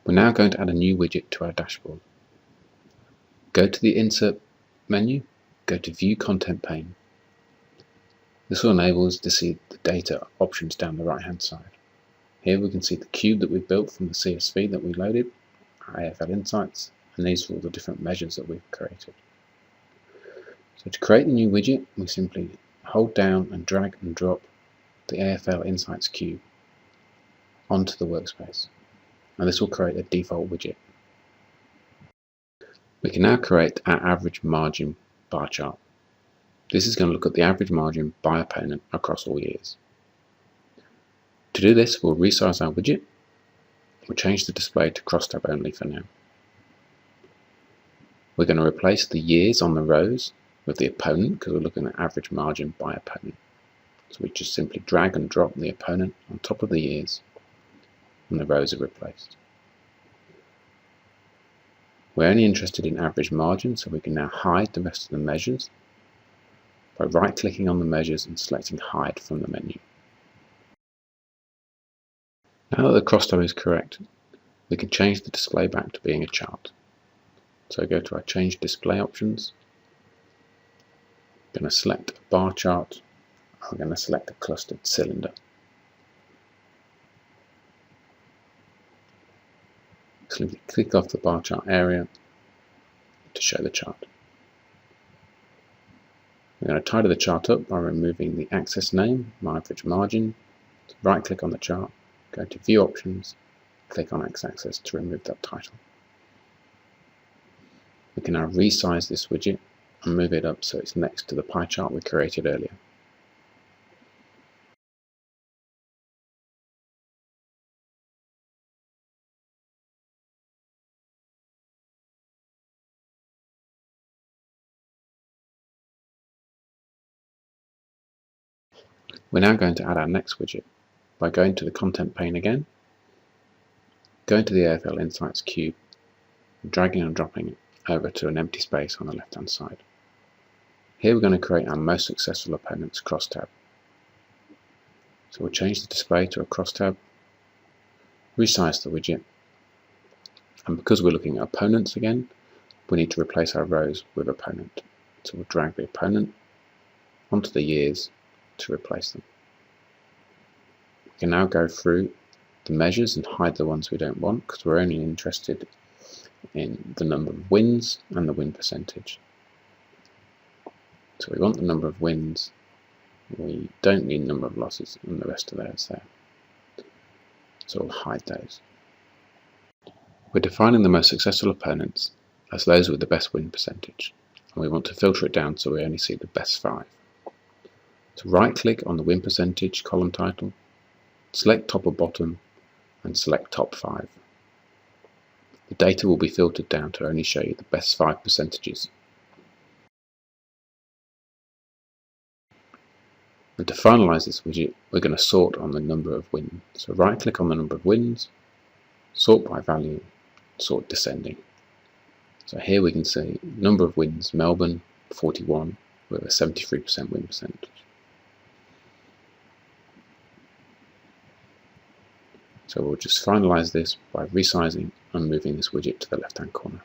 We're now going to add a new widget to our dashboard. Go to the Insert menu, go to View Content pane. This will enable us to see the data options down the right hand side. Here we can see the cube that we built from the CSV that we loaded, our AFL Insights, and these are all the different measures that we've created. So to create the new widget, we simply hold down and drag and drop the AFL Insights cube onto the workspace, and this will create a default widget. We can now create our average margin bar chart. This is going to look at the average margin by opponent across all years. To do this, we'll resize our widget. We'll change the display to crosstab only for now. We're going to replace the years on the rows with the opponent because we're looking at average margin by opponent. So we just simply drag and drop the opponent on top of the years and the rows are replaced. We're only interested in average margin, so we can now hide the rest of the measures by right-clicking on the measures and selecting Hide from the menu. Now that the crosstab is correct, we can change the display back to being a chart. So go to our Change Display options. I'm going to select a bar chart. I'm going to select a clustered cylinder. Simply click off the bar chart area to show the chart. We're going to tidy the chart up by removing the axis name, my average margin. Right click on the chart, go to View Options, click on X-axis to remove that title. We can now resize this widget and move it up so it's next to the pie chart we created earlier. We're now going to add our next widget by going to the Content pane again, going to the AFL Insights cube, and dragging and dropping it over to an empty space on the left hand side. Here we're going to create our most successful opponents crosstab. So we'll change the display to a crosstab, resize the widget, and because we're looking at opponents again, we need to replace our rows with opponent. So we'll drag the opponent onto the years to replace them. We can now go through the measures and hide the ones we don't want because we're only interested in the number of wins and the win percentage. So we want the number of wins, we don't need number of losses, and the rest of those there. So we'll hide those. We're defining the most successful opponents as those with the best win percentage, and we want to filter it down so we only see the best 5. So right click on the win percentage column title, select top or bottom, and select top 5. The data will be filtered down to only show you the best 5 percentages. And to finalize this widget, we're going to sort on the number of wins. So right click on the number of wins, sort by value, sort descending. So here we can see number of wins, Melbourne 41 with a 73% win percentage. So we'll just finalize this by resizing and moving this widget to the left hand corner.